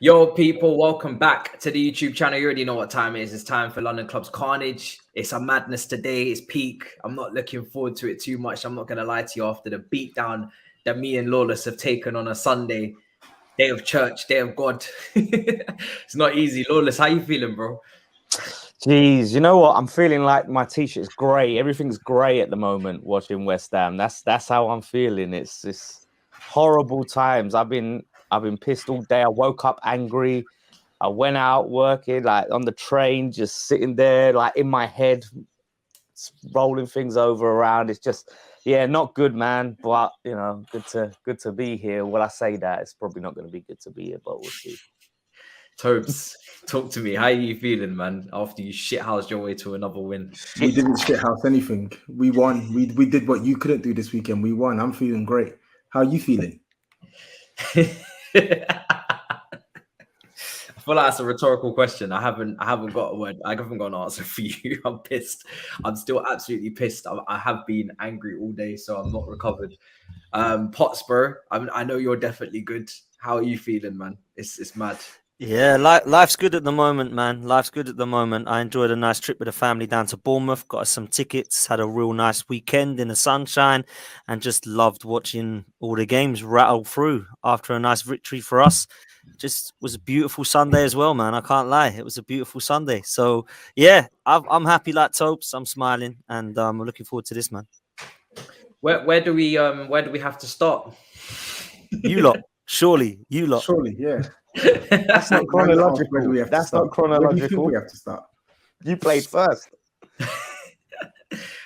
Yo, people, welcome back to the YouTube channel. You already know what time it is. It's time for London Club's Carnage. It's a madness today. It's peak. I'm not looking forward to it too much. I'm not going to lie to you after the beatdown that me and Lawless have taken on a Sunday. Day of church, day of God. It's not easy. Lawless, how you feeling, bro? Jeez, you know what? I'm feeling like my t-shirt's grey. Everything's grey at the moment watching West Ham. That's how I'm feeling. It's horrible times. I've been pissed all day. I woke up angry. I went out working, like on the train, just sitting there, like in my head, rolling things over around. It's just, yeah, not good, man. But you know, good to be here. Well, I say that it's probably not going to be good to be here, but we'll see. Tobs, talk to me. How are you feeling, man? After you shithoused your way to another win. We didn't shithouse anything. We won. We did what you couldn't do this weekend. We won. I'm feeling great. How are you feeling? I feel like that's a rhetorical question. I haven't got a word. I haven't got an answer for you. I'm pissed. I'm still absolutely pissed. I have been angry all day, so I'm not recovered. Potts, bro, I know you're definitely good. How are you feeling, man? It's mad. Yeah, life's good at the moment, man. Life's good at the moment. I enjoyed a nice trip with the family down to Bournemouth, got us some tickets, had a real nice weekend in the sunshine, and just loved watching all the games rattle through after a nice victory for us. Just was a beautiful Sunday as well, man. I can't lie. It was a beautiful Sunday. So, yeah, I'm happy like Tobes. I'm smiling, and I'm looking forward to this, man. Where do we have to start? You lot. Surely, you lot. Surely, yeah. That's not chronological. That's not chronological. We have to start. You played first.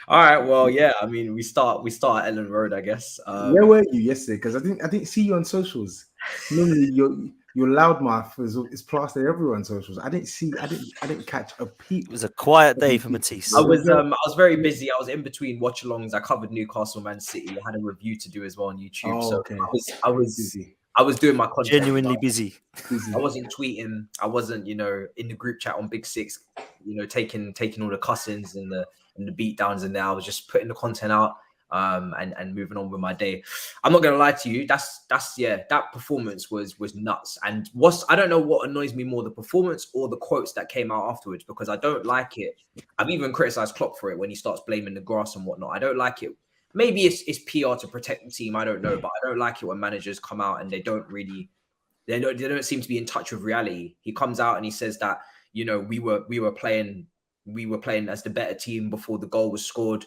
All right. Well, yeah. I mean, we start at Ellen Road, I guess. Where were you yesterday? Because I didn't see you on socials. Normally, your loudmouth is plastered everywhere on socials. I didn't catch a peep. It was a quiet day for Matisse. I was very busy. I was in between watch-alongs. I covered Newcastle, Man City. I had a review to do as well on YouTube. Oh, so okay. I was busy. I was doing my content. Genuinely busy. I wasn't tweeting. I wasn't, in the group chat on Big Six, taking all the cussings and the beatdowns in there. I was just putting the content out and moving on with my day. I'm not gonna lie to you. That performance was nuts. And I don't know what annoys me more, the performance or the quotes that came out afterwards, because I don't like it. I've even criticized Klopp for it when he starts blaming the grass and whatnot. I don't like it. Maybe it's PR to protect the team. I don't know, but I don't like it when managers come out and they don't seem to be in touch with reality. He comes out and he says that, we were playing as the better team before the goal was scored.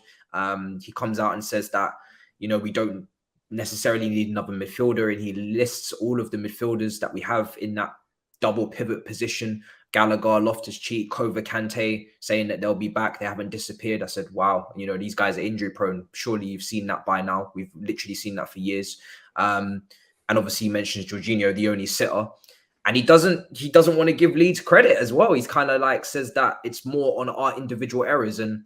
He comes out and says that, we don't necessarily need another midfielder, and he lists all of the midfielders that we have in that double pivot position. Gallagher, Loftus-Cheek, Kova, Kante, saying that they'll be back. They haven't disappeared. I said, wow, these guys are injury prone. Surely you've seen that by now. We've literally seen that for years. And obviously he mentions Jorginho, the only sitter. And he doesn't want to give Leeds credit as well. He's kind of like says that it's more on our individual errors. And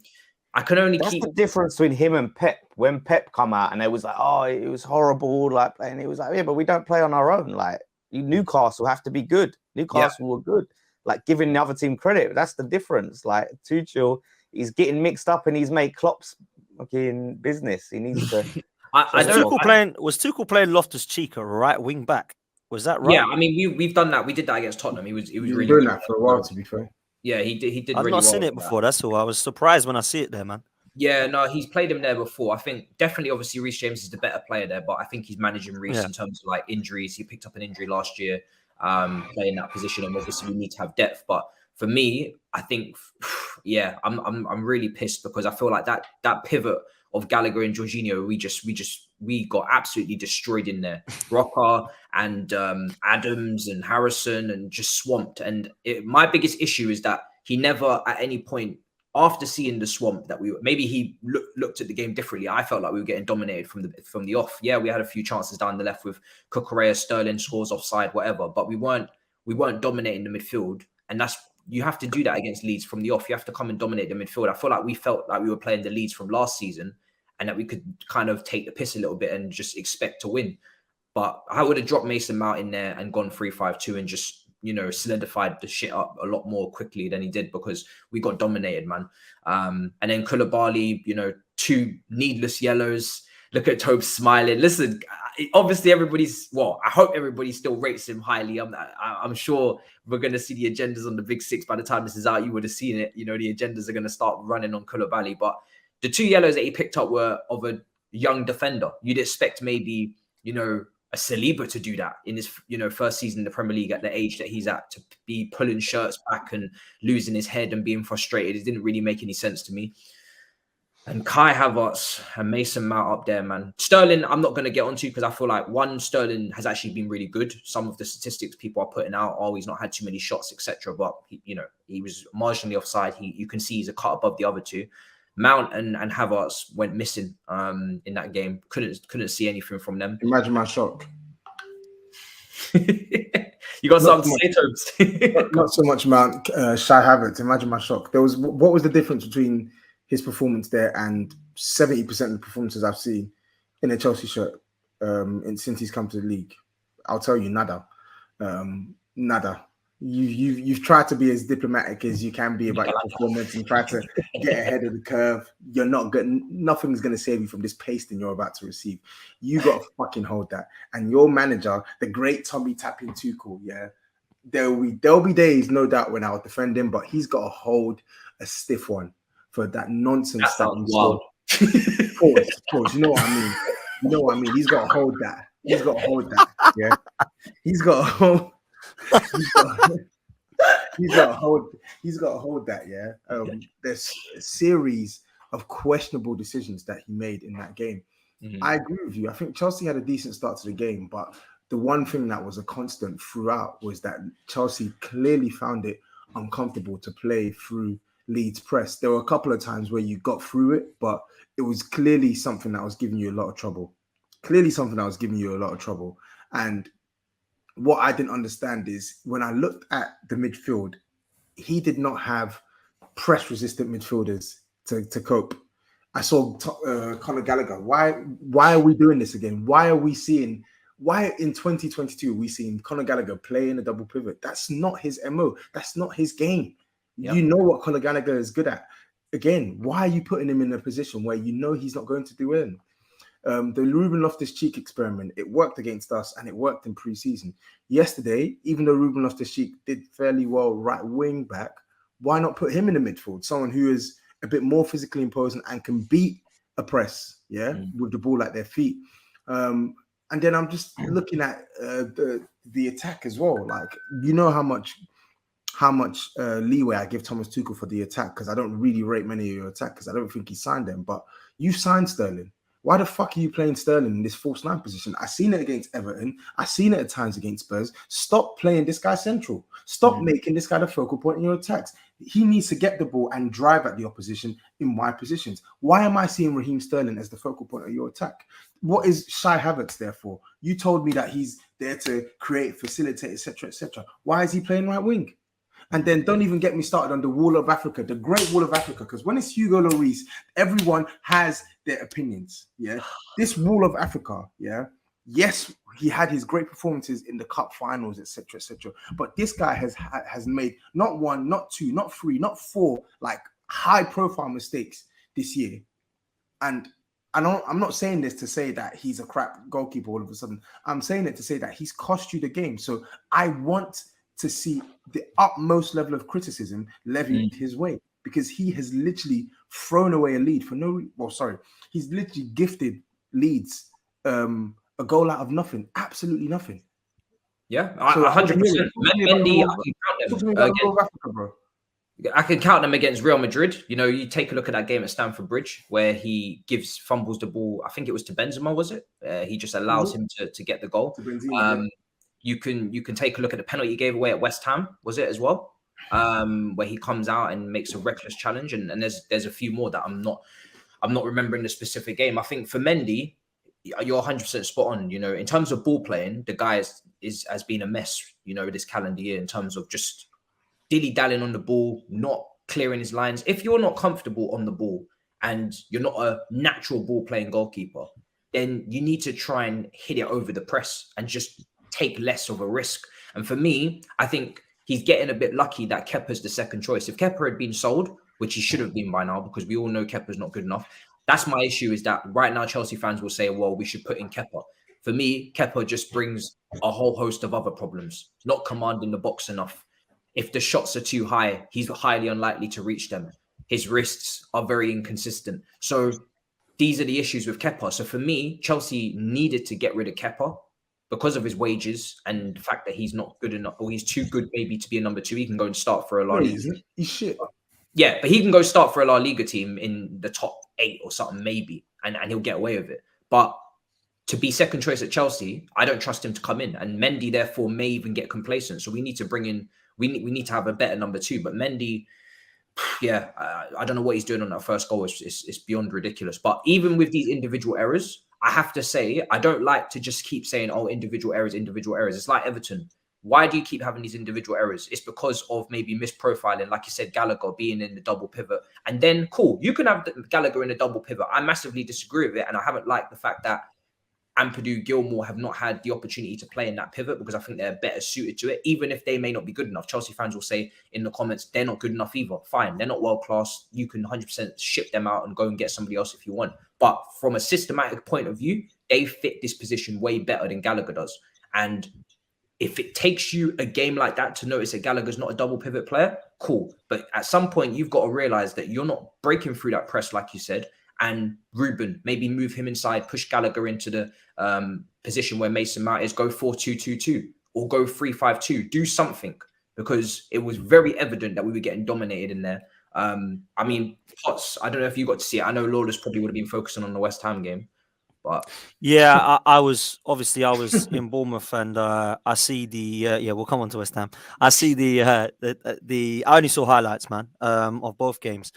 I can only That's the difference between him and Pep. When Pep come out and they was like, oh, it was horrible, like playing. It was like, yeah, but we don't play on our own. Like Newcastle have to be good. Newcastle were good. Like giving the other team credit. That's the difference. Like Tuchel, he's getting mixed up and he's made Klopp's fucking business. He needs to. Was Tuchel playing Loftus-Cheek a right wing back? Was that right? Yeah, I mean we've done that. We did that against Tottenham. He was really doing that for a while, to be fair. Yeah, he did. I've not seen it before. That's all. I was surprised when I see it there, man. Yeah, no, he's played him there before. I think definitely, obviously, Reece James is the better player there, but I think he's managing Reece in terms of like injuries. He picked up an injury last year, playing that position, and obviously we need to have depth. But for me, I think, yeah, I'm really pissed because I feel like that pivot of Gallagher and Jorginho, we got absolutely destroyed in there. Rocker and Adams and Harrison and just swamped. And my biggest issue is that he never at any point after seeing the swamp that maybe he looked at the game differently. I felt like we were getting dominated from the off. Yeah, we had a few chances down the left with Cucurella, Sterling scores offside, whatever, but we weren't dominating the midfield. And you have to do that against Leeds from the off. You have to come and dominate the midfield. I feel like we felt like we were playing the Leeds from last season and that we could kind of take the piss a little bit and just expect to win. But I would have dropped Mason Mount in there and gone 3-5-2 and just solidified the shit up a lot more quickly than he did because we got dominated, man. And then Koulibaly, 2 needless yellows. Look at Tobs smiling. Listen, obviously I hope everybody still rates him highly. I'm sure we're going to see the agendas on the Big Six. By the time this is out, you would have seen it. The agendas are going to start running on Koulibaly. But the 2 yellows that he picked up were of a young defender. You'd expect maybe, a Saliba to do that in his, first season in the Premier League at the age that he's at, to be pulling shirts back and losing his head and being frustrated. It didn't really make any sense to me. And Kai Havertz and Mason Mount up there, man. Sterling, I'm not going to get onto because I feel like Sterling has actually been really good. Some of the statistics people are putting out, he's not had too many shots, etc. But he was marginally offside. You can see he's a cut above the other 2. Mount and Havertz went missing in that game. Couldn't see anything from them. Imagine my shock. You got something to say, Tobes? Not so much Mount, Shai Havertz. Imagine my shock. What was the difference between his performance there and 70% of the performances I've seen in a Chelsea shirt since he's come to the league? I'll tell you, nada. Nada. You've tried to be as diplomatic as you can be about your performance and try to get ahead of the curve. You're not good. Nothing's going to save you from this pasting you're about to receive. You got to fucking hold that. And your manager, the great Tommy Tapping Tuchel, yeah, there'll be days, no doubt, when I'll defend him, but he's got to hold a stiff one for that nonsense that he saw. Of course. You know what I mean? He's got to hold that. Yeah. He's got to hold that, yeah. There's a series of questionable decisions that he made in that game. I agree with you. I think Chelsea had a decent start to the game, but the one thing that was a constant throughout was that Chelsea clearly found it uncomfortable to play through Leeds press. There were a couple of times where you got through it, but it was clearly something that was giving you a lot of trouble. And what I didn't understand is when I looked at the midfield, he did not have press-resistant midfielders to cope. I saw Conor Gallagher. Why are we doing this again? Why in 2022 are we seeing Conor Gallagher play in a double pivot? That's not his MO. That's not his game. Yep. You know what Conor Gallagher is good at. Again, why are you putting him in a position where you know he's not going to do it? The Ruben Loftus-Cheek experiment, it worked against us and it worked in pre-season. Yesterday, even though Ruben Loftus-Cheek did fairly well right wing back, why not put him in the midfield? Someone who is a bit more physically imposing and can beat a press, with the ball at their feet. And then I'm just looking at the attack as well. Like, you know how much leeway I give Thomas Tuchel for the attack, because I don't really rate many of your attack because I don't think he signed them. But you signed Sterling. Why the fuck are you playing Sterling in this false 9 position? I've seen it against Everton. I've seen it at times against Spurs. Stop playing this guy central. Stop making this guy the focal point in your attacks. He needs to get the ball and drive at the opposition in wide positions. Why am I seeing Raheem Sterling as the focal point of your attack? What is Shai Havertz there for? You told me that he's there to create, facilitate, etc., etc. Why is he playing right wing? And then don't even get me started on the Wall of Africa, the Great Wall of Africa, because when it's Hugo Lloris, everyone has their opinions. Yeah, this Wall of Africa. Yeah, yes, he had his great performances in the cup finals, etc., etc. But this guy has made not 1, not 2, not 3, not 4 like high-profile mistakes this year. And I'm not saying this to say that he's a crap goalkeeper all of a sudden. I'm saying it to say that he's cost you the game. So I want to see the utmost level of criticism levied his way, because he has literally thrown away a lead for he's literally gifted Leeds a goal out of nothing, absolutely nothing. Yeah, 100%. Mendy, I can count them against Real Madrid. You know, you take a look at that game at Stamford Bridge where he fumbles the ball. I think it was to Benzema, was it? He just allows him to get the goal. You can take a look at the penalty he gave away at West Ham, was it as well? Where he comes out and makes a reckless challenge, and there's a few more that I'm not remembering the specific game. I think for Mendy, you're 100% spot on. You know, in terms of ball playing, the guy has been a mess. You know, this calendar year in terms of just dilly-dallying on the ball, not clearing his lines. If you're not comfortable on the ball and you're not a natural ball playing goalkeeper, then you need to try and hit it over the press and just take less of a risk. And for me, I think he's getting a bit lucky that Kepa's the second choice. If Kepa had been sold, which he should have been by now, because we all know Kepa's not good enough. That's my issue, is that right now Chelsea fans will say, well, we should put in Kepa. For me, Kepa just brings a whole host of other problems, not commanding the box enough. If the shots are too high, he's highly unlikely to reach them. His wrists are very inconsistent. So these are the issues with Kepa. So for me, Chelsea needed to get rid of Kepa because of his wages and the fact that he's not good enough, or he's too good maybe to be a number 2. He can go and start for a La Liga. He's shit. Yeah, but he can go start for a La Liga team in the top 8 or something, maybe, and he'll get away with it. But to be second choice at Chelsea, I don't trust him to come in. And Mendy, therefore, may even get complacent. So we need to bring in, we need to have a better number 2. But Mendy, yeah, I don't know what he's doing on that first goal. It's beyond ridiculous. But even with these individual errors, I have to say, I don't like to just keep saying, oh, individual errors, individual errors. It's like Everton. Why do you keep having these individual errors? It's because of maybe misprofiling, like you said, Gallagher being in the double pivot. And then, cool, you can have Gallagher in a double pivot. I massively disagree with it. And I haven't liked the fact that Ampadu, Gilmore have not had the opportunity to play in that pivot, because I think they're better suited to it, even if they may not be good enough. Chelsea fans will say in the comments, they're not good enough either. Fine, they're not world-class. You can 100% ship them out and go and get somebody else if you want. But from a systematic point of view, they fit this position way better than Gallagher does. And if it takes you a game like that to notice that Gallagher's not a double pivot player, cool. But at some point, you've got to realize that you're not breaking through that press, like you said. And Ruben, maybe move him inside, push Gallagher into the position where Mason Mount is, go 4-2-2-2 or go 3-5-2. Do something, because it was very evident that we were getting dominated in there. I mean, Potts, I don't know if you got to see it. I know Lawless probably would have been focusing on the West Ham game. But yeah, I was in Bournemouth, and I see the we'll come on to West Ham. I see the I only saw highlights, man, of both games.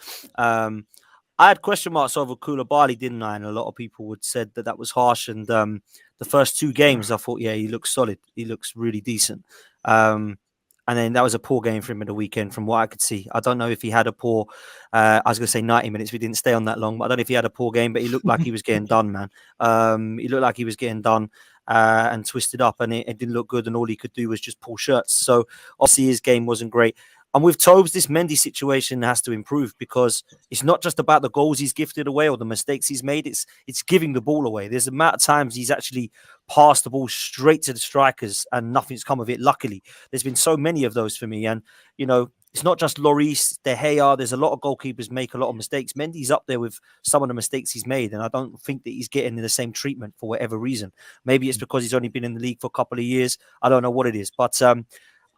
I had question marks over Koulibaly, didn't I? And a lot of people would said that was harsh. And the first 2 games, I thought, yeah, he looks solid. He looks really decent. And then that was a poor game for him at the weekend, from what I could see. I don't know if he had a poor, I was going to say 90 minutes. We didn't stay on that long, but I don't know if he had a poor game, but he looked like he was getting done, man. He looked like he was getting done and twisted up, and it didn't look good. And all he could do was just pull shirts. So obviously his game wasn't great. And with Tobs, this Mendy situation has to improve, because it's not just about the goals he's gifted away or the mistakes he's made. It's giving the ball away. There's a amount of times he's actually passed the ball straight to the strikers and nothing's come of it. Luckily, there's been so many of those for me. And, you know, it's not just Lloris, De Gea. There's a lot of goalkeepers make a lot of mistakes. Mendy's up there with some of the mistakes he's made, and I don't think that he's getting the same treatment for whatever reason. Maybe it's because he's only been in the league for a couple of years. I don't know what it is, but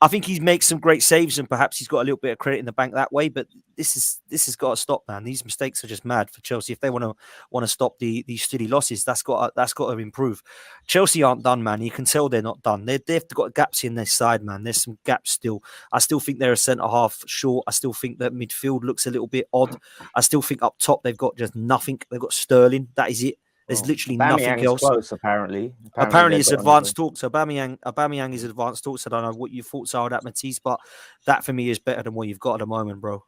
I think he makes some great saves, and perhaps he's got a little bit of credit in the bank that way. But this has got to stop, man. These mistakes are just mad for Chelsea. If they want to stop these silly losses, that's got to improve. Chelsea aren't done, man. You can tell they're not done. They've got gaps in their side, man. There's some gaps still. I still think they're a centre half short. I still think that midfield looks a little bit odd. I still think up top they've got just nothing. They've got Sterling. That is it. There's literally nothing else. Close, apparently It's advanced talks. Aubameyang is advanced talks. I don't know what your thoughts are on that, Matisse, but that for me is better than what you've got at the moment, bro.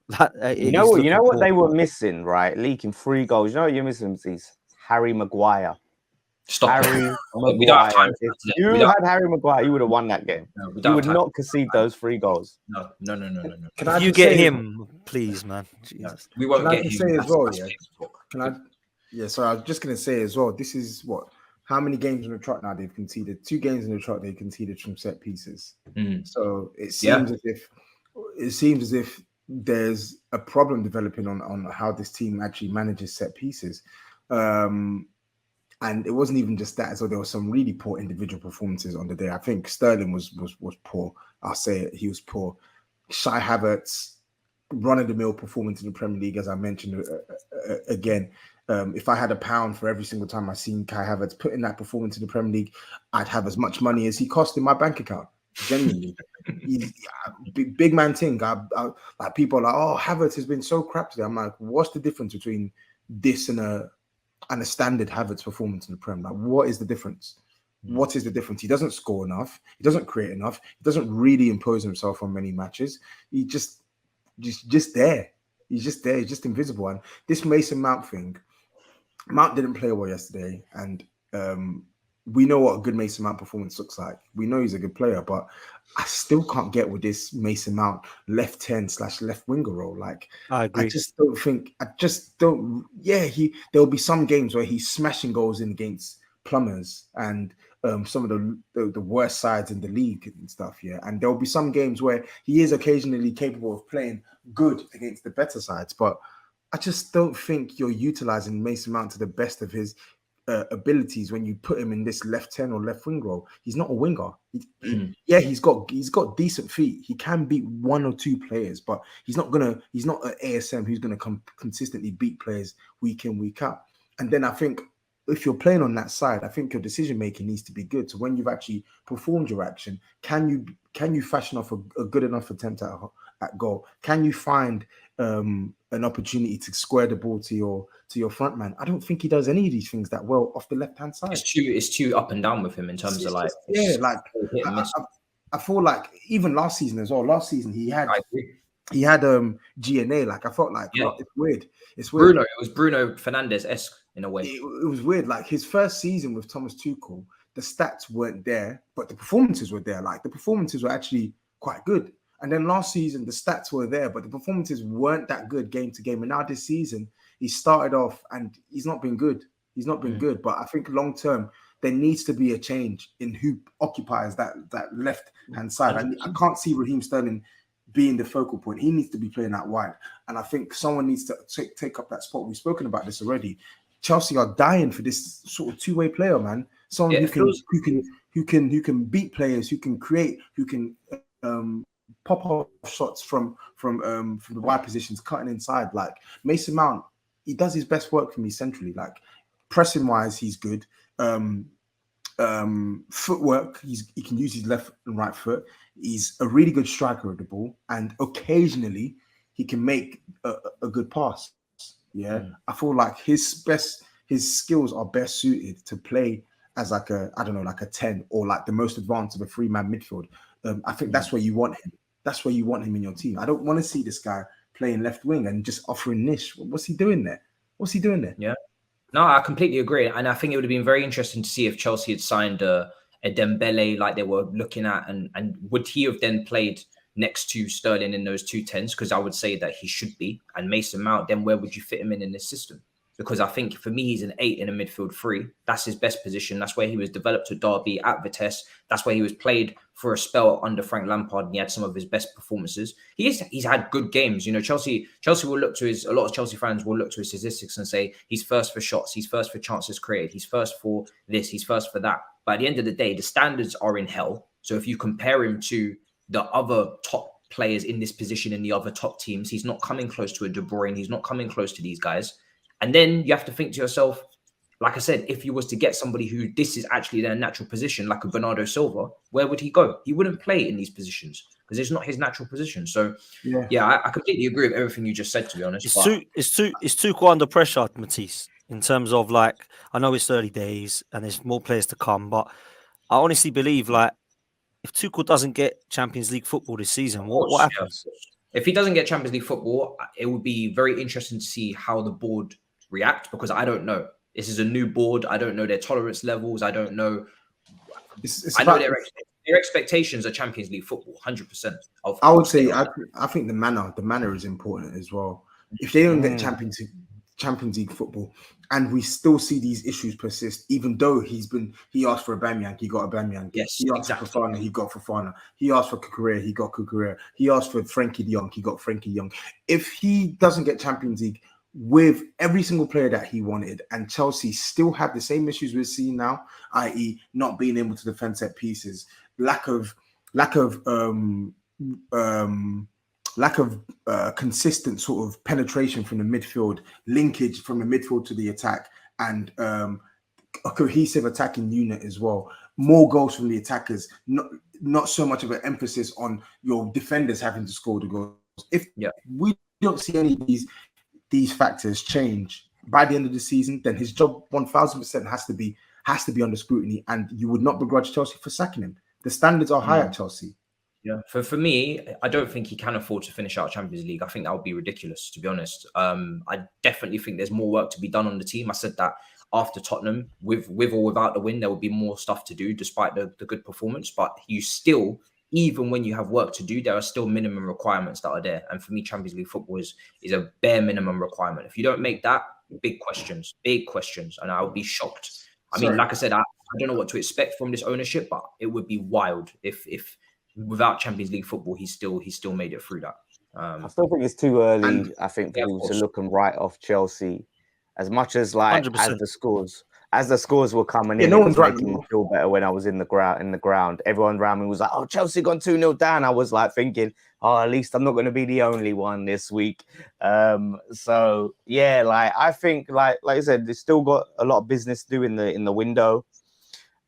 You know what they were missing, right? Leaking 3 goals. You know what you're missing, Matisse? Harry Maguire. stop. Harry We don't have time. If you had Harry Maguire, you would have won that game. No, you would not concede those 3 goals. No. Can you get him, please, man? Jesus. We won't get him. Say as well, yeah. Can I? Yeah, so I was just going to say as well, this is how many games in the trot now they've conceded? 2 games in the trot they've conceded from set pieces. So it seems as if there's a problem developing on how this team actually manages set pieces. And it wasn't even just that. So there were some really poor individual performances on the day. I think Sterling was poor. I'll say it. He was poor. Shai Havertz, run-of-the-mill performance in the Premier League, as I mentioned again. If I had £1 for every single time I seen Kai Havertz put in that performance in the Premier League, I'd have as much money as he cost in my bank account. Genuinely, big man thing. Like people are like, oh, Havertz has been so crap today. I'm like, what's the difference between this and a standard Havertz performance in the Premier? Like, what is the difference? What is the difference? He doesn't score enough. He doesn't create enough. He doesn't really impose himself on many matches. He just there. He's just there. He's just invisible. And this Mason Mount thing. Mount didn't play well yesterday, and we know what a good Mason Mount performance looks like. We know he's a good player, but I still can't get with this Mason Mount left 10/left winger role. Like, I agree. I just don't. Yeah, there'll be some games where he's smashing goals in against Plumbers and some of the worst sides in the league and stuff. Yeah, and there'll be some games where he is occasionally capable of playing good against the better sides, but I just don't think you're utilizing Mason Mount to the best of his abilities when you put him in this left 10 or left wing role. He's not a winger. Yeah, he's got decent feet. He can beat one or two players, but he's not an ASM who's gonna consistently beat players week in, week out. And then I think if you're playing on that side, I think your decision making needs to be good. So when you've actually performed your action, can you fashion off a good enough attempt at goal? Can you find an opportunity to square the ball to your front man? I don't think he does any of these things that well off the left hand side. It's too up and down with him in terms of like I feel like even last season as well. Last season he had GNA. Like I felt like it's weird. It's weird. It was Bruno Fernandes-esque in a way. It was weird. Like his first season with Thomas Tuchel, the stats weren't there, but the performances were there. Like the performances were actually quite good. And then last season, the stats were there, but the performances weren't that good game to game. And now this season, he started off and he's not been good. He's not been good. But I think long term, there needs to be a change in who occupies that left-hand side. I can't see Raheem Sterling being the focal point. He needs to be playing out wide. And I think someone needs to take up that spot. We've spoken about this already. Chelsea are dying for this sort of two-way player, man. Someone who can beat players, who can create, who can pop off shots from the wide positions, cutting inside. Like Mason Mount, he does his best work for me centrally. Like pressing wise, he's good. Footwork, he can use his left and right foot. He's a really good striker of the ball, and occasionally he can make a good pass. Yeah, I feel like his skills are best suited to play as like a 10 or like the most advanced of a 3-man midfield. I think that's where you want him. That's where you want him in your team. I don't want to see this guy playing left wing and just offering niche. What's he doing there? Yeah. No, I completely agree. And I think it would have been very interesting to see if Chelsea had signed a Dembele like they were looking at. And would he have then played next to Sterling in those 2-10s? Because I would say that he should be. And Mason Mount, then where would you fit him in this system? Because I think for me, he's an 8 in a midfield 3. That's his best position. That's where he was developed at Derby, at Vitesse. That's where he was played for a spell under Frank Lampard, and he had some of his best performances. He's had good games. You know, Chelsea will look to a lot of Chelsea fans will look to his statistics and say he's first for shots, he's first for chances created, he's first for this, he's first for that. But at the end of the day, the standards are in hell. So if you compare him to the other top players in this position in the other top teams, he's not coming close to a De Bruyne. He's not coming close to these guys. And then you have to think to yourself, like I said, if you was to get somebody who this is actually their natural position, like a Bernardo Silva, where would he go? He wouldn't play in these positions because it's not his natural position. So, I completely agree with everything you just said, to be honest. It's too quite under pressure, Matisse, in terms of like, I know it's early days and there's more players to come, but I honestly believe like if Tuchel doesn't get Champions League football this season, what happens? If he doesn't get Champions League football, it would be very interesting to see how the board react, because I don't know. This is a new board. I don't know their tolerance levels. I don't know. I know their expectations are Champions League football, 100%. I would say I think the manner is important as well. If they don't get Champions League football, and we still see these issues persist, even though he asked for Aubameyang, he got Aubameyang. Yes, he asked for Fofana, he got Fofana. He asked for Cucurella, he got Cucurella. He asked for Frankie de Jong, he got Frankie de Jong. If he doesn't get Champions League with every single player that he wanted, and Chelsea still have the same issues we're seeing now, i.e., not being able to defend set pieces, lack of consistent sort of penetration from the midfield, linkage from the midfield to the attack, and a cohesive attacking unit as well. More goals from the attackers, not so much of an emphasis on your defenders having to score the goals. If we don't see any of these factors change by the end of the season, then his job 1000% has to be under scrutiny, and you would not begrudge Chelsea for sacking him. The standards are high at Chelsea. Yeah, for me, I don't think he can afford to finish out Champions League. I think that would be ridiculous, to be honest. I definitely think there's more work to be done on the team. I said that after Tottenham, with or without the win, there will be more stuff to do despite the good performance. But you still, even when you have work to do, there are still minimum requirements that are there. And for me, Champions League football is a bare minimum requirement. If you don't make that, big questions, and I would be shocked. I mean, like I said, I don't know what to expect from this ownership, but it would be wild if without Champions League football, he still made it through that. I still think it's too early. I think for people to look and write off Chelsea, as much as like 100%. As the scores were coming in, no one's making me feel better when I was in the ground. Everyone around me was like, "Oh, Chelsea gone 2-0 down." I was like thinking, "Oh, at least I'm not going to be the only one this week." So yeah, like I think, like I said, they've still got a lot of business to do in the window,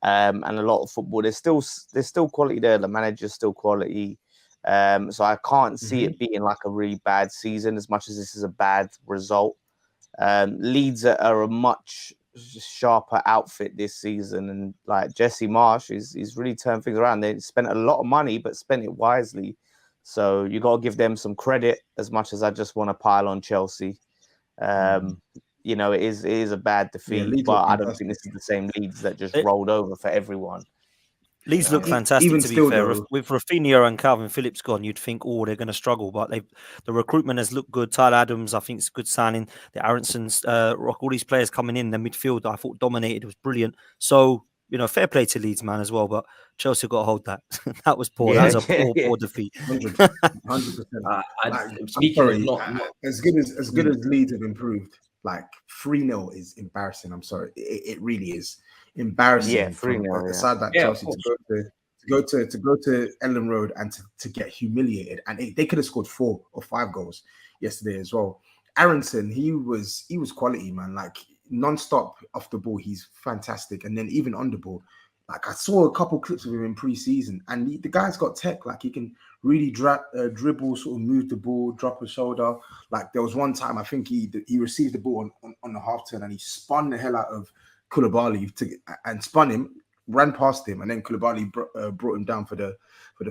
and a lot of football. There's still quality there. The manager's still quality. So I can't see it being like a really bad season as much as this is a bad result. Leeds are a much sharper outfit this season, and like Jesse Marsh is really turned things around. They spent a lot of money, but spent it wisely. So you got to give them some credit as much as I just want to pile on Chelsea. You know, it is a bad defeat, but I don't think this is the same Leeds that just rolled over for everyone. Leeds look fantastic, to be fair. With Rafinha and Calvin Phillips gone, you'd think, oh, they're going to struggle. But the recruitment has looked good. Tyler Adams, I think, is a good signing. The Aronsons, all these players coming in. The midfield, I thought, dominated. It was brilliant. So, you know, fair play to Leeds, man, as well. But Chelsea got to hold that. That was poor. That was a poor defeat. 100%. As good as Leeds have improved, like 3-0 is embarrassing. I'm sorry. It really is embarrassing. Yeah, 3-0. Aside that, Chelsea to go to Ellen Road and to get humiliated, and they could have scored 4 or 5 goals yesterday as well. Aronson, he was quality, man. Like non-stop off the ball, he's fantastic, and then even on the ball. Like I saw a couple clips of him in pre-season, and the guy's got tech. Like he can really dribble, sort of move the ball, drop a shoulder. Like there was one time I think he received the ball on the half turn, and he spun the hell out of Koulibaly and spun him, ran past him, and then Koulibaly brought him down for the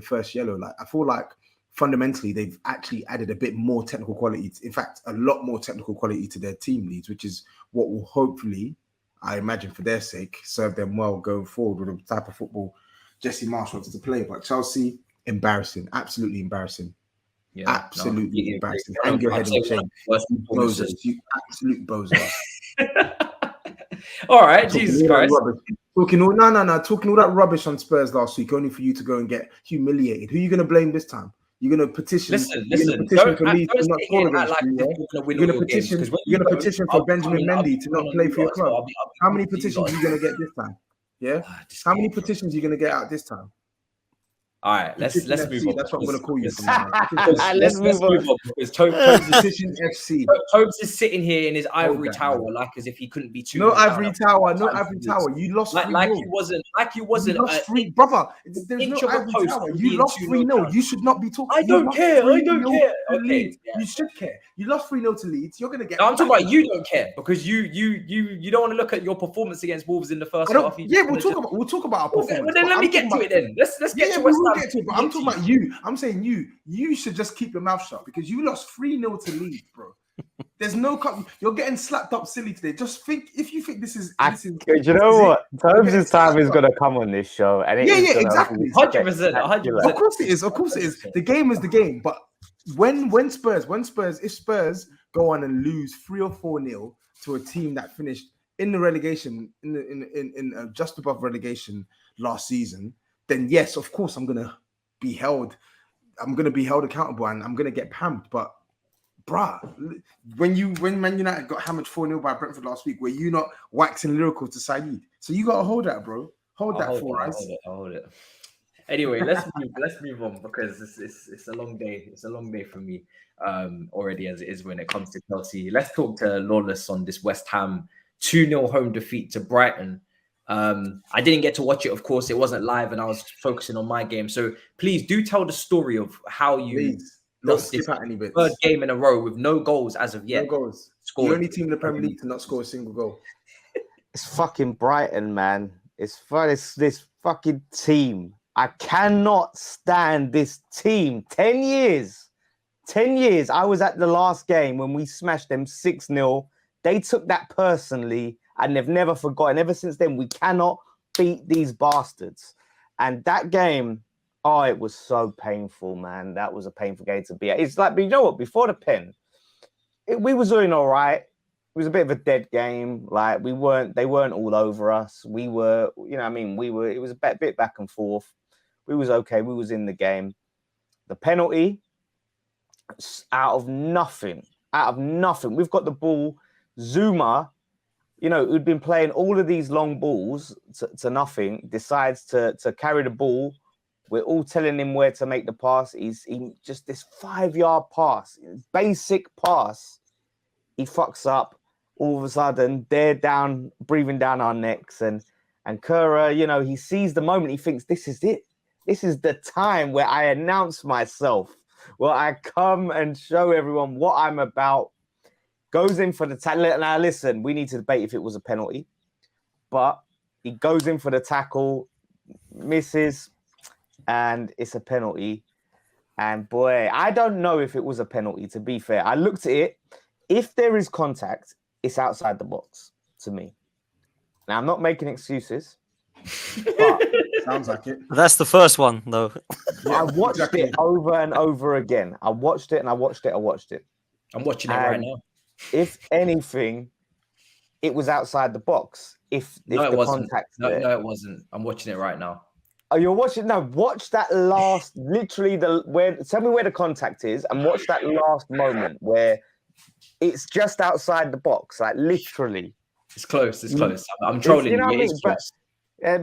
first yellow. Like I feel like fundamentally they've actually added a bit more technical quality. In fact, a lot more technical quality to their team, Leeds, which is what will hopefully, I imagine for their sake, serve them well going forward with the type of football Jesse Marsh wanted to play. But Chelsea, embarrassing, absolutely embarrassing. Yeah, absolutely embarrassing. Hang your head in shame. Bozos, you absolute bozos. All right, Jesus Christ. Talking all that rubbish on Spurs last week, only for you to go and get humiliated. Who are you going to blame this time? You're going to petition. Listen. For Leeds to not score against you. You're going to petition for Benjamin Mendy to not play for your club. How many petitions are you going to get this time? Yeah. How many petitions are you going to get out this time? All right, let's move on. That's what I'm going to call you. Let's move on. Because Tobs is sitting here in his ivory tower, like as if he couldn't be too. No ivory tower. You lost. Like you wasn't. Brother. There's no ivory tower. You lost 3-0. You should not be talking. I don't care. Okay, you should care. You lost 3-0 to Leeds. You're gonna get. No, I'm talking about you don't care because you don't want to look at your performance against Wolves in the first half. Yeah, we'll talk about our performance. Well, then let me get to it. Then let's get to West Ham. But I'm talking about you. I'm saying you should just keep your mouth shut because you lost 3-0 to Leeds, bro. There's no cup. You're getting slapped up silly today. Just think, if you think this is you know what? Tobs' time is gonna come on this show, and exactly, 100%. Of course it is. The game is the game, but when Spurs go on and lose 3 or 4-0 to a team that finished in the relegation, in just above relegation last season, then yes, of course I'm gonna be held accountable and I'm gonna get pammed. But bruh, when Man United got hammered 4-0 by Brentford last week, were you not waxing lyrical to Saeed? So you gotta hold that, bro. Hold that for us. I'll hold it. Anyway, let's move on because it's a long day. It's a long day for me already as it is when it comes to Chelsea. Let's talk to Lawless on this West Ham 2-0 home defeat to Brighton. I didn't get to watch it, of course. It wasn't live and I was focusing on my game. So please do tell the story of how you lost this third game in a row with no goals as of yet. No goals. Scored. The only team in the Premier League to not score a single goal. It's fucking Brighton, man. It's this fucking team. I cannot stand this team. 10 years. I was at the last game when we smashed them 6-0. They took that personally and they've never forgotten. Ever since then, we cannot beat these bastards. And that game, oh, it was so painful, man. That was a painful game to be at. It's like, but you know what? Before the pen, we was doing all right. It was a bit of a dead game. Like they weren't all over us. We were, you know, it was a bit back and forth. We was okay. We was in the game. The penalty, out of nothing. We've got the ball. Zuma, you know, who'd been playing all of these long balls to nothing, decides to carry the ball. We're all telling him where to make the pass. He just this 5-yard pass, basic pass. He fucks up. All of a sudden, they're down, breathing down our necks. And Kura, you know, he sees the moment. He thinks, this is it. This is the time where I announce myself, where I come and show everyone what I'm about. Goes in for the tackle. Now, listen, we need to debate if it was a penalty. But he goes in for the tackle, misses, and it's a penalty. And boy, I don't know if it was a penalty, to be fair. I looked at it. If there is contact, it's outside the box to me. Now, I'm not making excuses, but sounds like it. That's the first one, though. I watched it over and over again. I watched it. I'm watching it right now. If anything, it was outside the box. If no, it wasn't. No, it wasn't. I'm watching it right now. Oh, you're watching? No, watch that last, literally tell me where the contact is and watch that last moment where it's just outside the box, like literally. It's close. I'm trolling. You know what I mean?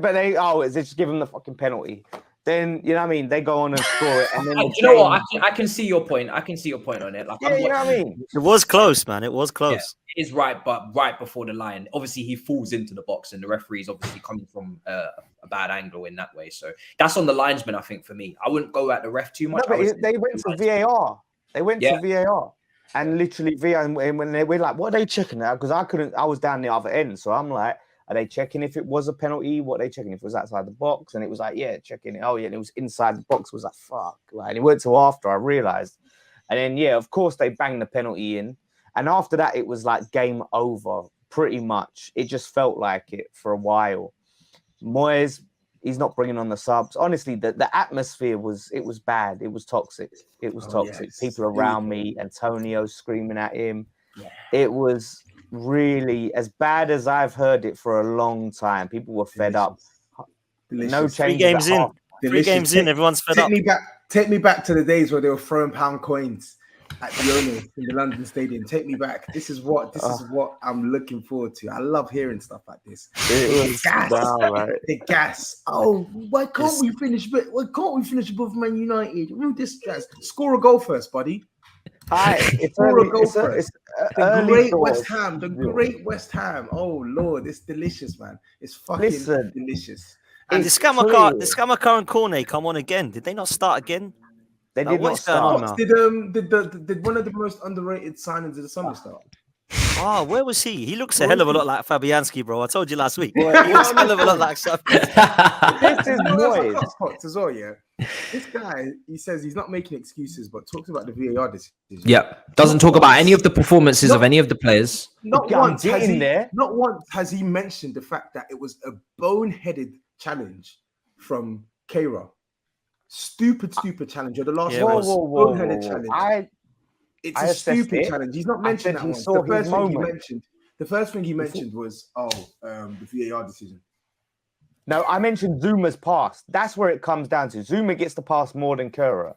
But it's just give them the fucking penalty. Then you know what I mean. They go on and score it, and then you know what? I can see your point. I can see your point on it. Like, yeah, you know what I mean. It was close, man. It was close. Yeah, it is right, but right before the line. Obviously, he falls into the box, and the referee is obviously coming from a bad angle in that way. So that's on the linesman. I think for me, I wouldn't go at the ref too much. No, but they went to VAR. They went to VAR. And literally, when they were like, what are they checking now? Because I was down the other end. So I'm like, are they checking if it was a penalty? What are they checking if it was outside the box? And it was like, yeah, checking it. Oh, yeah. And it was inside the box. It was like, fuck. Like, and it weren't till after I realized. And then, yeah, of course, they banged the penalty in. And after that, it was like game over, pretty much. It just felt like it for a while. Moyes, he's not bringing on the subs. Honestly, the atmosphere was bad. It was toxic. Yes. People around me, Antonio screaming at him. Yeah. It was really as bad as I've heard it for a long time. People were fed up. Delicious. No change. 3 games in. 3 games in. Everyone's fed up. Take me back to the days where they were throwing pound coins at the owners in the London Stadium. Take me back. This is what I'm looking forward to. I love hearing stuff like this. The gas. Oh, why can't we finish above Man United? Real distress. Score a goal first, buddy. The great West Ham. Oh Lord, it's delicious, man. It's fucking delicious. And the Scamacca and Cornet come on again. Did they not start again? They did not start. Did one of the most underrated signings of the summer start? Oh, where was he? He looks a hell of a lot like Fabianski, bro. I told you last week. He looks a hell of a lot like Fabianski. This is Moyes as well, yeah. This guy, he says he's not making excuses, but talks about the VAR decision. Yeah, doesn't talk about any of the performances of any of the players. Not once has he mentioned the fact that it was a boneheaded challenge from Keira. Stupid challenge. Or the last boneheaded challenge. It's a stupid challenge. He's not mentioned that one. The first thing he mentioned was the VAR decision. No, I mentioned Zuma's pass. That's where it comes down to. Zuma gets the pass more than Kura.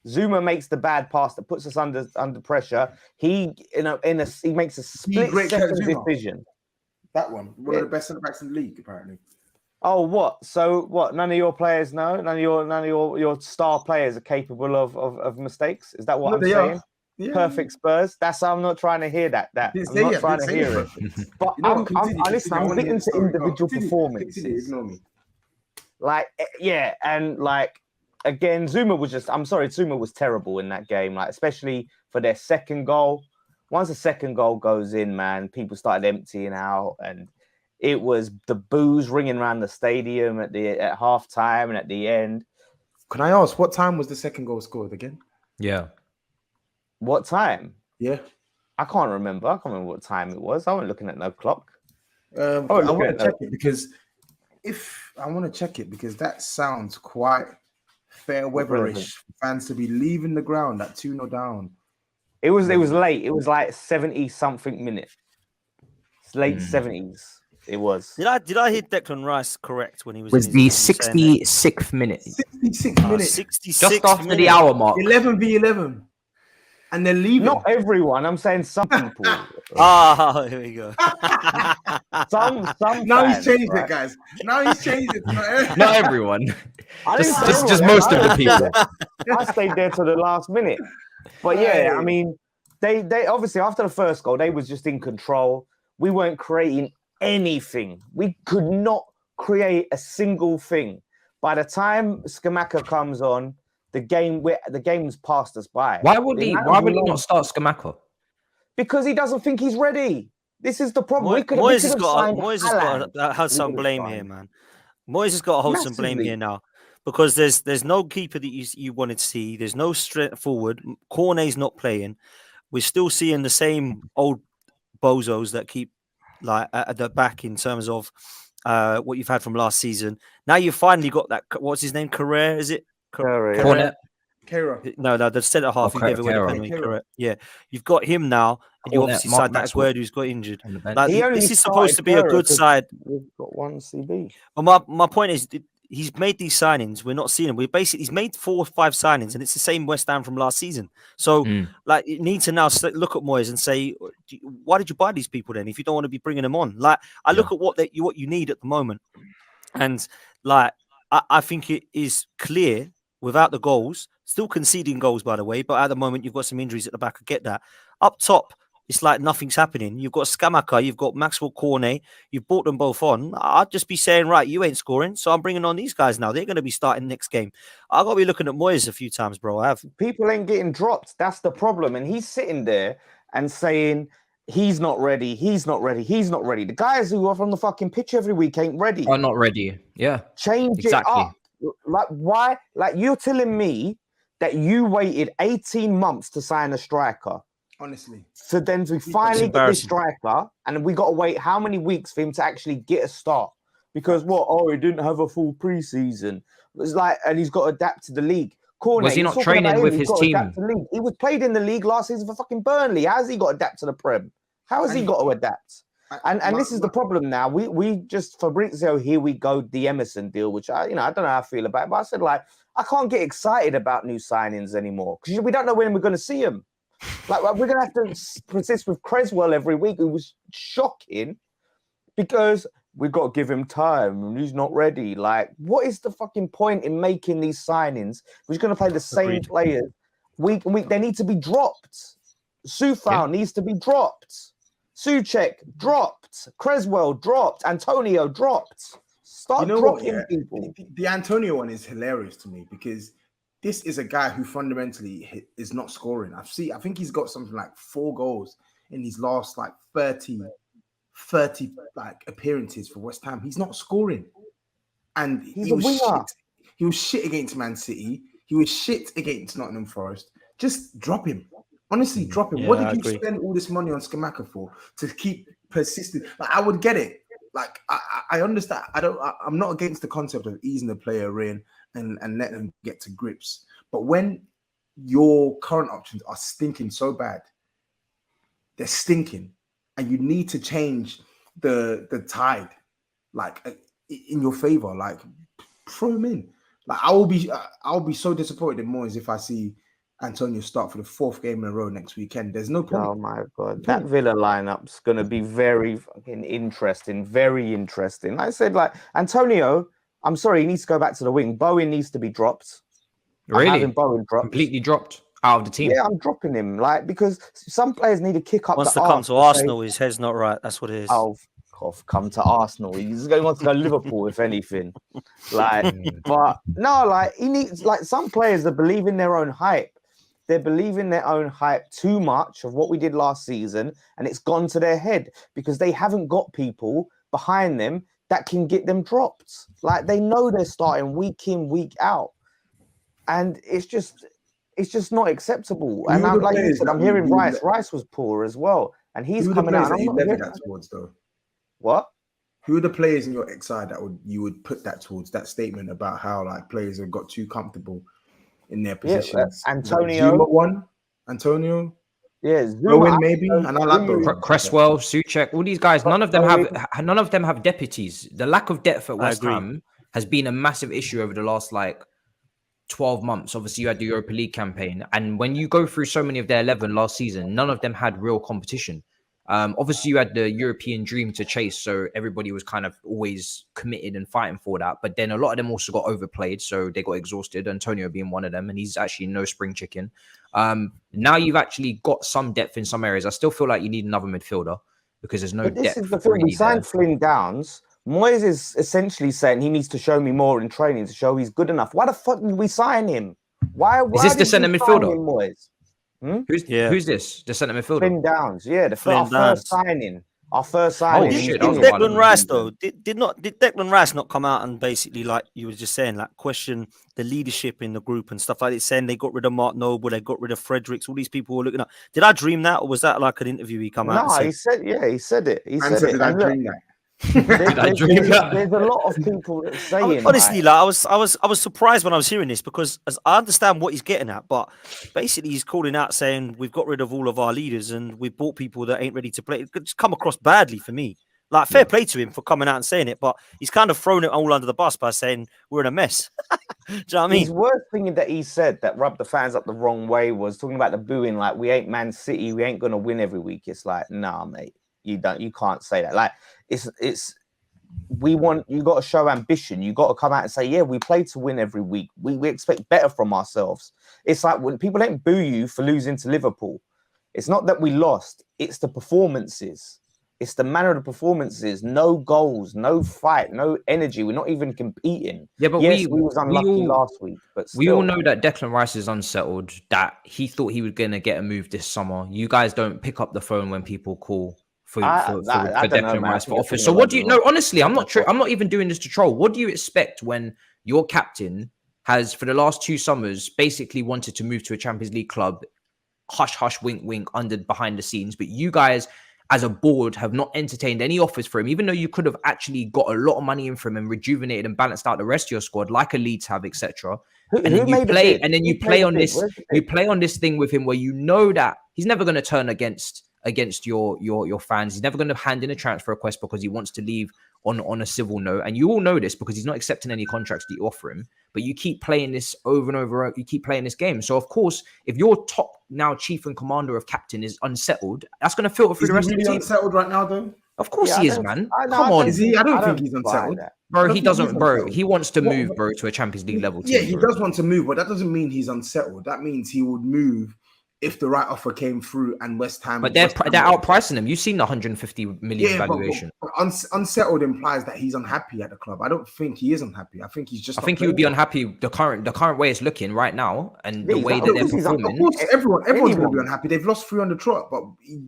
Zuma makes the bad pass that puts us under pressure. He he makes a split-second decision. That one of the best centre backs in the league, apparently. Oh, what? So what? None of your players know. None of your star players are capable of mistakes. Is that what I'm saying? Yeah. Perfect Spurs. That's how I'm not trying to hear that. I'm not trying to hear it. But I'm getting to individual performances. Ignore me. Again, Zuma was terrible in that game. Like, especially for their second goal. Once the second goal goes in, man, people started emptying out, and it was the boos ringing around the stadium at half time and at the end. Can I ask, what time was the second goal scored again? Yeah. What time? Yeah. I can't remember. What time it was. I wasn't looking at no clock. Oh, I want okay, to check it because that sounds quite fair weatherish for fans to be leaving the ground at 2-0 down. It was late. It was like 70 something minute. It's late 70s. It was. Did I hear Declan Rice correct when he was Was in the his interview saying 66th minute, 66 minutes, 66 just after the minutes. hour mark. 11v11, and they're leaving. Not everyone. I'm saying some people. Here we go. some Now fans, he's changed right? it, guys. Now he's changed it. Not everyone. I didn't say just everyone. most of the people. I stayed there to the last minute. But yeah, I mean, they obviously after the first goal, they was just in control. We weren't creating anything. We could not create a single thing. By the time Skamaka comes on, the game's passed us by. Why would he not start Skamaka? Because he doesn't think he's ready. This is the problem. Moyes has got to hold some blame here, man. Moyes has got to hold some blame here now. Because there's no keeper that you wanted to see. There's no straight forward. Cornet's not playing. We're still seeing the same old bozos that keep like at the back in terms of what you've had from last season. Now you've finally got that. What's his name? Correa, is it? Cornet. No, the centre half. Who gave away the penalty. Correct. Yeah, you've got him now. And you obviously side that Aguero who's got injured. Like, this is supposed to be a good side. We've got one CB. Well, my point is, he's made these signings. We're not seeing them. He's made 4 or 5 signings, and it's the same West Ham from last season. So, like, you need to now look at Moyes and say, why did you buy these people then if you don't want to be bringing them on? Like, I look at what you need at the moment, and like, I think it is clear without the goals, still conceding goals by the way, but at the moment you've got some injuries at the back. I get that. Up top, it's like nothing's happening. You've got Skamaka, you've got Maxwell Cornet, you've brought them both on. I'd just be saying, right, you ain't scoring, so I'm bringing on these guys now. They're going to be starting next game. I've got to be looking at Moyes a few times, bro. I have. People ain't getting dropped. That's the problem. And he's sitting there and saying, he's not ready, he's not ready, he's not ready. The guys who are from the fucking pitch every week ain't ready. Are not ready. Yeah. Change it up. Like, why? Like, you're telling me that you waited 18 months to sign a striker. Honestly. So then we finally get this striker, and we got to wait how many weeks for him to actually get a start? Because what? Oh, he didn't have a full preseason. It's like, and he's got to adapt to the league. Cornet, was he not training with his team? He was played in the league last season for fucking Burnley. How's he got to adapt to the Prem? How has he got to adapt? And this is the problem now. We just, Fabrizio, here we go, the Emerson deal, which I don't know how I feel about it, but I said, like, I can't get excited about new signings anymore because we don't know when we're going to see them. Like, we're going to have to persist with Creswell every week, who was shocking because we've got to give him time and he's not ready. Like, what is the fucking point in making these signings? We're just going to play the same players week and week. They need to be dropped. Sufal needs to be dropped. Suchek dropped. Creswell dropped. Antonio dropped. Start dropping people. The Antonio one is hilarious to me because this is a guy who fundamentally is not scoring. I think he's got something like 4 goals in his last like 30 like appearances for West Ham. He's not scoring. And he was shit against Man City. He was shit against Nottingham Forest. Just drop him. Honestly, drop him. Yeah, What did you spend all this money on Skamaka for? To keep persisting? Like, I would get it. Like, I understand. I'm not against the concept of easing the player in and letting them get to grips. But when your current options are stinking so bad, they're stinking, and you need to change the tide, like, in your favor. Like, throw him in. Like, I'll be so disappointed in Moyes if I see Antonio start for the 4th game in a row next weekend. There's no point. Oh my God. That Villa lineup's going to be very fucking interesting. Very interesting. Like I said, like, Antonio, I'm sorry, he needs to go back to the wing. Bowen needs to be dropped. Really? I'm having Bowen dropped. Completely dropped out of the team. Yeah, I'm dropping him. Like, because some players need to kick up wants the to come to arse Arsenal. His head's not right. That's what it is. Oh, come to Arsenal. He's going to want to go to Liverpool, if anything. Like, but no, like, he needs, like, some players that believe in their own hype. They're believing their own hype too much of what we did last season, and it's gone to their head because they haven't got people behind them that can get them dropped. Like, they know they're starting week in, week out, and it's just not acceptable. And I'm, like you said, I'm hearing Rice. Rice was poor as well, and he's coming out. And I'm not hearing that towards, though. What? Who are the players in your XI that you would put that towards, that statement about how like players have got too comfortable in their positions? Antonio. Zuma one? Antonio? Yeah, Zuma. Bowen maybe? And I like Bowen. Cresswell, Souček, all these guys, none of them have deputies. The lack of depth at West Ham has been a massive issue over the last like 12 months. Obviously, you had the Europa League campaign, and when you go through so many of their 11 last season, none of them had real competition. Obviously, you had the European dream to chase, so everybody was kind of always committed and fighting for that. But then a lot of them also got overplayed, so they got exhausted. Antonio being one of them, and he's actually no spring chicken. Now you've actually got some depth in some areas. I still feel like you need another midfielder because there's no depth. This is the thing. We signed Flynn Downs. Moyes is essentially saying he needs to show me more in training to show he's good enough. Why the fuck did we sign him? Why is this the centre midfielder? Moyes? Who's this? The centre midfielder? Flynn Downs. Yeah, our first signing. Our first signing. Oh shit! Declan Rice though, did Declan Rice not come out and basically, like you were just saying, like question the leadership in the group and stuff like that, saying they got rid of Mark Noble, they got rid of Fredericks, all these people were looking up. Did I dream that, or was that like an interview he come out? No, he said it. He said it. Did I dream that? There's a lot of people that saying. Honestly, like I was surprised when I was hearing this because as I understand what he's getting at, but basically he's calling out saying we've got rid of all of our leaders and we've bought people that ain't ready to play. It could just come across badly for me. Like fair play to him for coming out and saying it, but he's kind of thrown it all under the bus by saying we're in a mess. Do you know what I mean? His worst thing that he said that rubbed the fans up the wrong way was talking about the booing. Like we ain't Man City, we ain't gonna win every week. It's like, nah, mate. You can't say that. Like you got to show ambition. You got to come out and say, yeah, we play to win every week. We expect better from ourselves. It's like when people don't boo you for losing to Liverpool, it's not that we lost, it's the performances. It's the manner of the performances. No goals, no fight, no energy. We're not even competing. Yeah, but yes, we was unlucky last week. But still. We all know that Declan Rice is unsettled, that he thought he was going to get a move this summer. You guys don't pick up the phone when people call for Declan Rice for office. So what do you know? Honestly, I'm not even doing this to troll. What do you expect when your captain has, for the last 2 summers, basically wanted to move to a Champions League club, hush, hush, wink, wink, behind the scenes, but you guys as a board have not entertained any offers for him, even though you could have actually got a lot of money in for him and rejuvenated and balanced out the rest of your squad, like a Leeds have, etc. And then you play on this thing with him where you know that he's never going to turn against your fans. He's never going to hand in a transfer request because he wants to leave on a civil note. And you all know this because he's not accepting any contracts that you offer him. But you keep playing this over and over. You keep playing this game. So, of course, if your top now chief and commander of captain is unsettled, that's going to filter through the rest of the team. Unsettled right now, though? Of course he is, man. Come on. Is he? I don't think he's unsettled. Bro, he doesn't, bro. He wants to move, bro, to a Champions League level team. Yeah, he does want to move, but that doesn't mean he's unsettled. That means he would move if the right offer came through and West Ham... But they're outpricing him. You've seen the 150 million valuation. But unsettled implies that he's unhappy at the club. I don't think he is unhappy. I think he's just... I think he would be unhappy the current way it's looking right now and the way that they're performing. Of course, everyone's going to be unhappy. They've lost 3 on the trot, but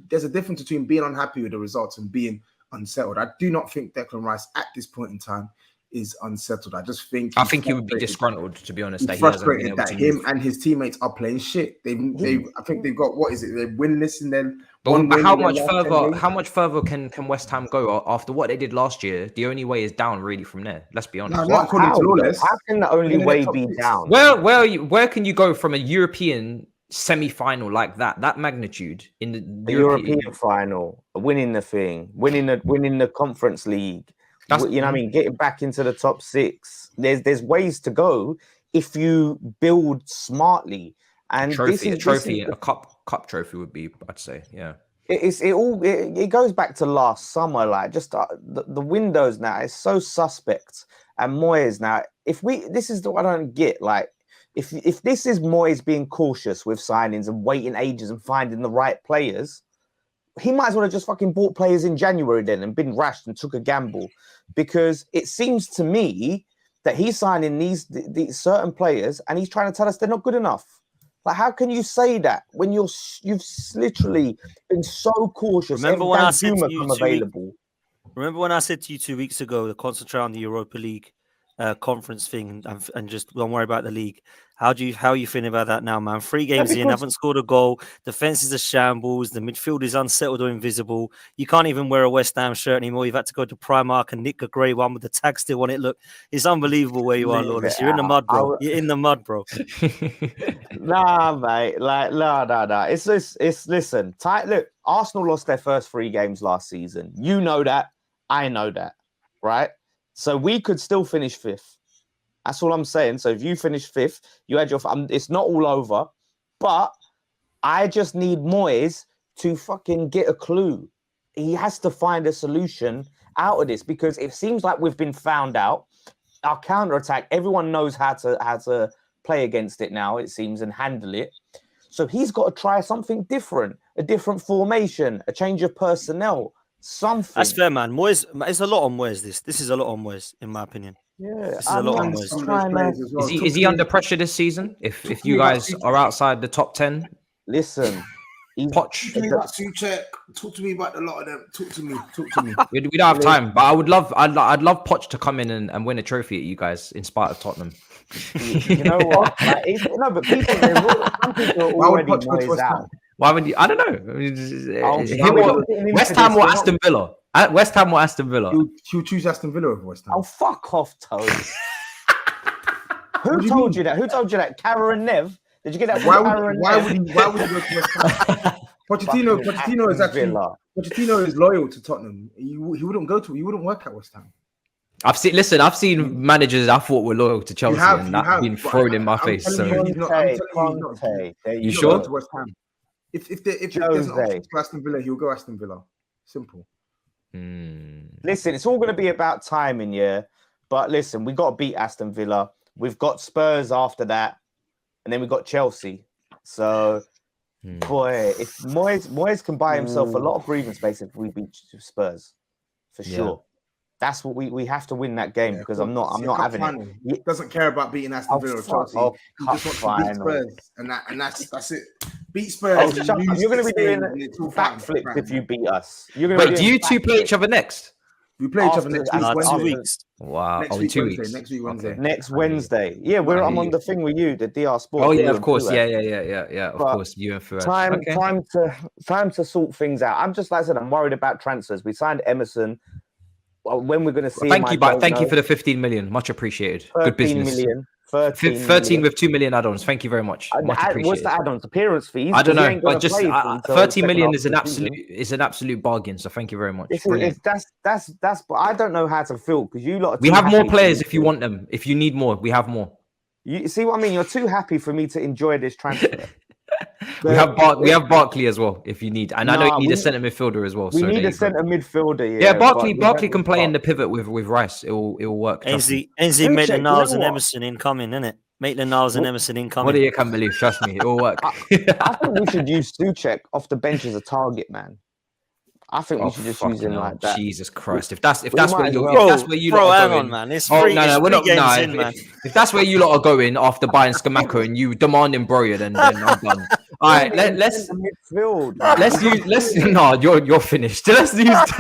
there's a difference between being unhappy with the results and being unsettled. I do not think Declan Rice at this point in time is unsettled. I think he would be disgruntled, to be honest. He's frustrated that him and his teammates are playing shit. I think they've got, what is it? They're winless and then. But how much further can West Ham go after what they did last year? The only way is down, really, from there. Let's be honest. No, according to Lawless. How can the only way be down? Where can you go from a European semi-final like that magnitude in the European final, winning the thing, winning the Conference League? You know what I mean? Getting back into the top 6. There's ways to go if you build smartly. And a cup trophy would be, I'd say, yeah. It goes back to last summer, like just the windows now is so suspect. And Moyes now, this is what I don't get. Like, if this is Moyes being cautious with signings and waiting ages and finding the right players, he might as well have just fucking bought players in January then and been rash and took a gamble, because it seems to me that he's signing these certain players and he's trying to tell us they're not good enough. Like, how can you say that when you've literally been so cautious? Remember when I said to you 2 weeks ago to concentrate on the Europa League conference thing and just don't worry about the league. How are you feeling about that now, man? 3 games in, haven't scored a goal. Defense is a shambles. The midfield is unsettled or invisible. You can't even wear a West Ham shirt anymore. You've had to go to Primark and nick a grey one with the tag still on it. Look, it's unbelievable where you are, Lawless. You're in the mud, bro. You're in the mud, bro. Nah, mate. Like, nah. It's listen. Look, Arsenal lost their first 3 games last season. You know that. I know that. Right? So we could still finish 5th. That's all I'm saying. So if you finish 5th, you had your... it's not all over. But I just need Moyes to fucking get a clue. He has to find a solution out of this because it seems like we've been found out. Our counter-attack, everyone knows how to play against it now, it seems, and handle it. So he's got to try something different, a different formation, a change of personnel, something. That's fair, man. Moyes, it's a lot on Moyes. This is a lot on Moyes, in my opinion. Yeah, this is a lot on Moyes. Is he under pressure this season? If you guys are outside the top 10, listen. Poch. Talk to me about Suchek. Talk to me about a lot of them. Talk to me. We don't have time, but I'd love Poch to come in and win a trophy at you guys in spite of Tottenham. You know what? But people, some people are already Moyes out. Why would you? I don't know. West Ham or Aston Villa? West Ham or Aston Villa? You choose Aston Villa over West Ham. Oh, fuck off, Tobs. Who told you that? Who told you that? Karen Nev? Did you get that? Why would you go to West Ham? Pochettino is actually Pochettino is loyal to Tottenham. He wouldn't work at West Ham. I've seen managers I thought were loyal to Chelsea and that's been thrown in my face. So you sure? To West Ham. If there's an option to Aston Villa, he'll go Aston Villa. Simple. Listen, it's all going to be about timing, yeah. But listen, we got to beat Aston Villa. We've got Spurs after that, and then we got Chelsea. So, boy, if Moyes can buy himself a lot of breathing space if we beat Spurs, for sure. That's what we have to win that game because I'm not having it. He doesn't care about beating Aston Villa or Chelsea. He just wants to beat Spurs, and that's it. Beat Spurs. You're going to be doing backflips if you beat us. Wait, do you two play each other next? We play each other next week. 2 weeks. Wow. Next week, 2 weeks. Next week, Wednesday. Next Wednesday. Yeah, I'm on the thing with you, the DR Sport. Oh yeah, of course. Yeah. Of course, you and Fuad. Time to sort things out. I'm just like I said, I'm worried about transfers. We signed Emerson. Well, when we're going to see thank you for the 15 million. Much appreciated. Good business. 13 with 2 million add-ons. Thank you very much. What's the addons? Appearance fees? I don't know, but just 30 million is an absolute bargain. So thank you very much. That's. But I don't know how to feel because you lot. We have more players if you want them. If you need more, we have more. You see what I mean? You're too happy for me to enjoy this transfer. We have Barkley as well if you need, and I know you need a centre midfielder as well. We need a centre midfielder. Yeah, Barkley can play in the pivot with Rice. It will work. Ainsley, Maitland-Niles and Emerson incoming, isn't it? Maitland-Niles and Emerson incoming. What do you can't believe? Trust me, it will work. I think we should use Suchek off the bench as a target man. I think we should just use him like that. Jesus Christ! If that's where you lot are going, man. It's free. We're not games in, man. If that's where you lot are going after buying Skamaka and you demanding Broya, then I'm done. All right, let's use. No, you're finished. Let's use.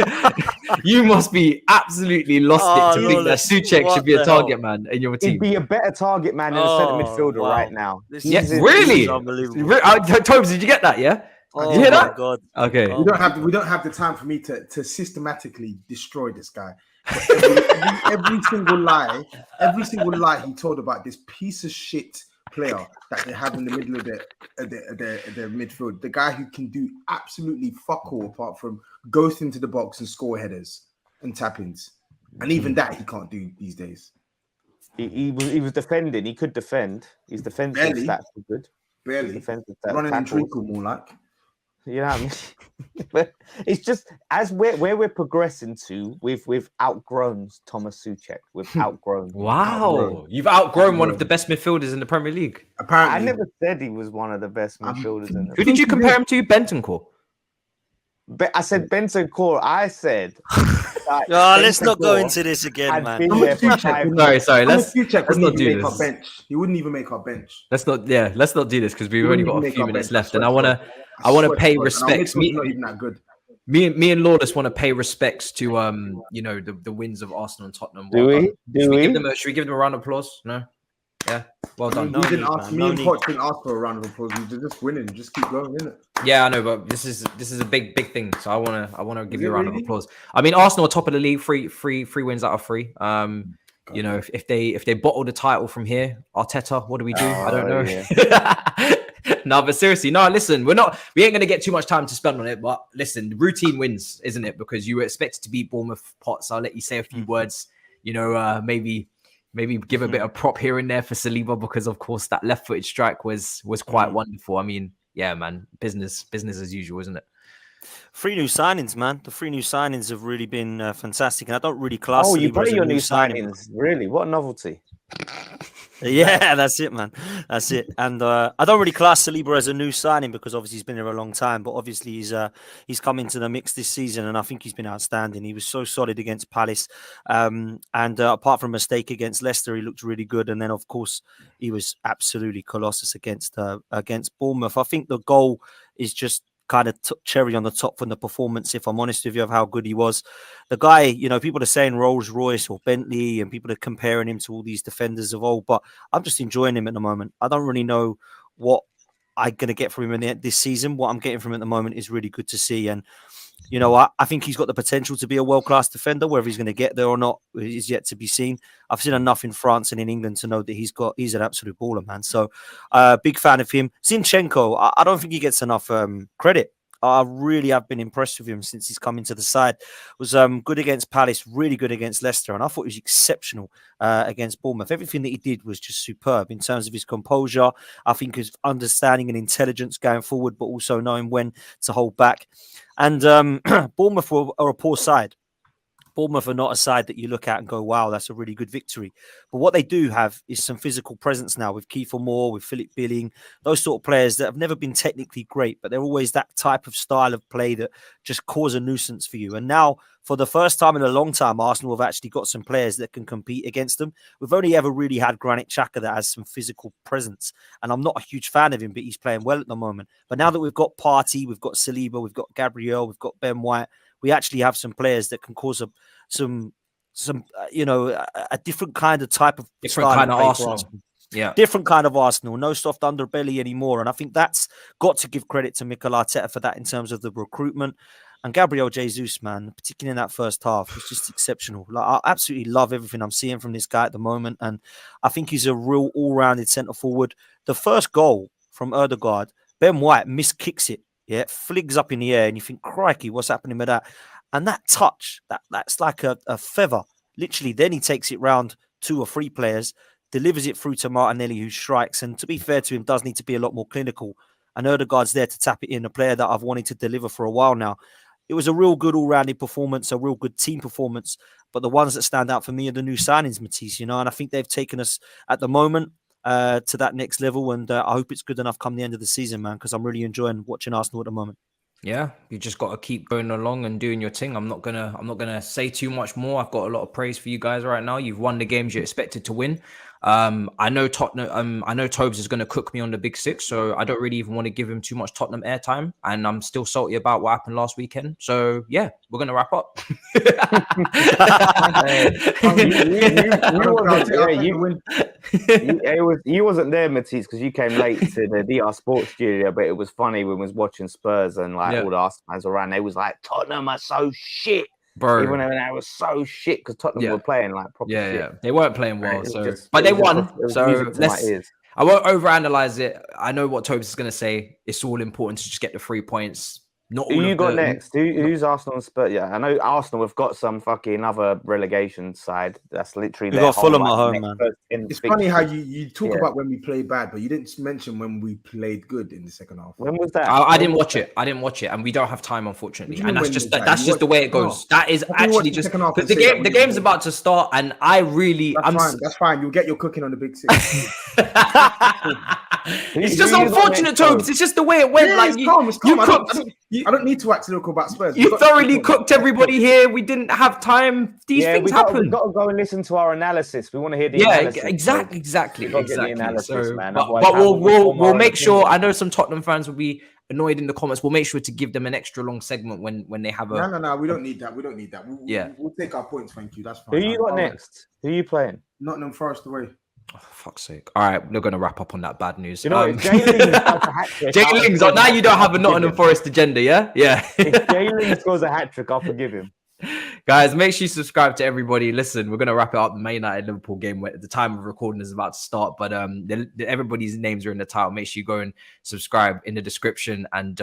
You must be absolutely lost it to think that Suchek should be a target man in your team. He'd be a better target man than a centre midfielder right now. Yes, really? Unbelievable. Tobes, did you get that? Yeah. Oh, you hear that? God. Okay. We don't have the time for me to systematically destroy this guy. Every single lie he told about this piece of shit player that they have in the middle of their midfield, the guy who can do absolutely fuck all apart from ghost into the box and score headers and tap-ins, and even that he can't do these days. He was defending. He could defend. His defensive stats were good. Barely. Running and treacle more like. You know what I mean? But it's just as where we're progressing to, we've outgrown Thomas Suchek. We've outgrown. Wow, you've outgrown one of the best midfielders in the Premier League. Apparently, I never said he was one of the best midfielders. Who did you compare him to? Bentancur. I said Bentancur. I said. Let's not go into this again, man. Sorry. Let's not do this. He wouldn't even make our bench. Let's not do this because we've only got a few minutes left, and I want to pay respects. Not even that good. Me and Lawless want to pay respects to the wins of Arsenal and Tottenham. Do we? Should we give them a round of applause? No. Yeah. Well done. Me and Poch didn't ask for a round of applause. We're just winning. Just keep going, innit? Yeah, I know, but this is a big thing. So I wanna give you a round of applause. I mean, Arsenal are top of the league, three wins out of 3. If they bottle the title from here, Arteta, what do we do? I don't know. Yeah. No, but seriously, no. Listen, we ain't gonna get too much time to spend on it. But listen, routine wins, isn't it? Because you were expected to beat Bournemouth. Potts, I'll let you say a few words. Maybe give a bit of prop here and there for Saliba, because of course that left-footed strike was quite wonderful. I mean, yeah, man, business as usual, isn't it? 3 new signings, man. The 3 new signings have really been fantastic, and I don't really class. Oh, Saliba you play as a your new new signing. signings, really? What a novelty! Yeah, that's it, man. That's it. And I don't really class Saliba as a new signing because obviously he's been here a long time, but obviously he's come into the mix this season, and I think he's been outstanding. He was so solid against Palace, and apart from a mistake against Leicester, he looked really good. And then, of course, he was absolutely colossus against Bournemouth. I think the goal is just kind of cherry on the top from the performance, if I'm honest with you, of how good he was. The guy, people are saying Rolls Royce or Bentley, and people are comparing him to all these defenders of old, but I'm just enjoying him at the moment. I don't really know what I'm going to get from him this season. What I'm getting from him at the moment is really good to see. And, I think he's got the potential to be a world-class defender. Whether he's going to get there or not is yet to be seen. I've seen enough in France and in England to know that he's an absolute baller, man. So big fan of him. Zinchenko, I don't think he gets enough credit. I really have been impressed with him since he's come into the side. Was good against Palace, really good against Leicester, and I thought he was exceptional against Bournemouth. Everything that he did was just superb in terms of his composure. I think his understanding and intelligence going forward, but also knowing when to hold back. And Bournemouth are a poor side. Bournemouth are not a side that you look at and go, wow, that's a really good victory. But what they do have is some physical presence now with Kiefer Moore, with Philip Billing, those sort of players that have never been technically great, but they're always that type of style of play that just cause a nuisance for you. And now, for the first time in a long time, Arsenal have actually got some players that can compete against them. We've only ever really had Granit Xhaka that has some physical presence. And I'm not a huge fan of him, but he's playing well at the moment. But now that we've got Partey, we've got Saliba, we've got Gabriel, we've got Ben White, we actually have some players that can cause a different kind of type of different kind of Arsenal. Yeah, different kind of Arsenal. No soft underbelly anymore, and I think that's got to give credit to Mikel Arteta for that in terms of the recruitment. And Gabriel Jesus, man, particularly in that first half, was just exceptional. Like, I absolutely love everything I'm seeing from this guy at the moment, and I think he's a real all-rounded centre forward. The first goal from Ødegaard, Ben White miskicks it. Yeah, fligs up in the air, and you think, crikey, what's happening with that? And that touch, that's like a feather. Literally, then he takes it round 2 or 3 players, delivers it through to Martinelli, who strikes. And to be fair to him, does need to be a lot more clinical. And Ødegaard's there to tap it in, a player that I've wanted to deliver for a while now. It was a real good all-rounded performance, a real good team performance. But the ones that stand out for me are the new signings, Matisse, and I think they've taken us at the moment to that next level, and I hope it's good enough come the end of the season, man, because I'm really enjoying watching Arsenal at the moment. Yeah, you just got to keep going along and doing your thing. I'm not gonna say too much more. I've got a lot of praise for you guys right now. You've won the games you expected to win. I know Tottenham. I know Tobs is going to cook me on the big 6, so I don't really even want to give him too much Tottenham airtime. And I'm still salty about what happened last weekend. So yeah, we're going to wrap up. You wasn't there, Matisse, because you came late to the DR Sports studio. But it was funny when we was watching Spurs and all the Arsenal fans around. They was like, Tottenham are so shit. Bro, even when they were so shit because Tottenham were playing like proper shit. Yeah, they weren't playing well, but they won. So I won't overanalyze it. I know what Tobes is going to say. It's all important to just get the 3 points. Not all. Who you got next? Who's Arsenal and Spurs? Yeah, I know Arsenal have got some fucking other relegation side. That's literally got Fulham at home, man. It's funny how you talk about when we played bad, but you didn't mention when we played good in the second half. When was that? I didn't watch it. And we don't have time, unfortunately. And that's just the way it goes. That is actually just because the game's about to start, and I really that's fine. You'll get your cooking on the big 6. It's just unfortunate, Tobes. It's just the way it went. Yeah, like it's calm. You cooked. I don't need to wax lyrical about Spurs. You thoroughly cooked everybody here. We didn't have time. These things happen. We've got to go and listen to our analysis. We want to hear the analysis. Exactly. Analysis, man. But we'll make sure. I know some Tottenham fans will be annoyed in the comments. We'll make sure to give them an extra long segment when they have a. No. We don't need that. We'll take our points. Thank you. That's fine. Who you got next? Who are you playing? Nottingham Forest away. Oh, fuck's sake. All right, we're going to wrap up on that bad news. You know, Jay Lings, now you don't have a Nottingham Forest agenda, yeah? Yeah. If Jay Lings scores a hat-trick, I'll forgive him. Guys, make sure you subscribe to everybody. Listen, we're going to wrap it up. The Man United-Liverpool game at the time of recording is about to start, but everybody's names are in the title. Make sure you go and subscribe in the description. And,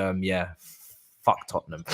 fuck Tottenham.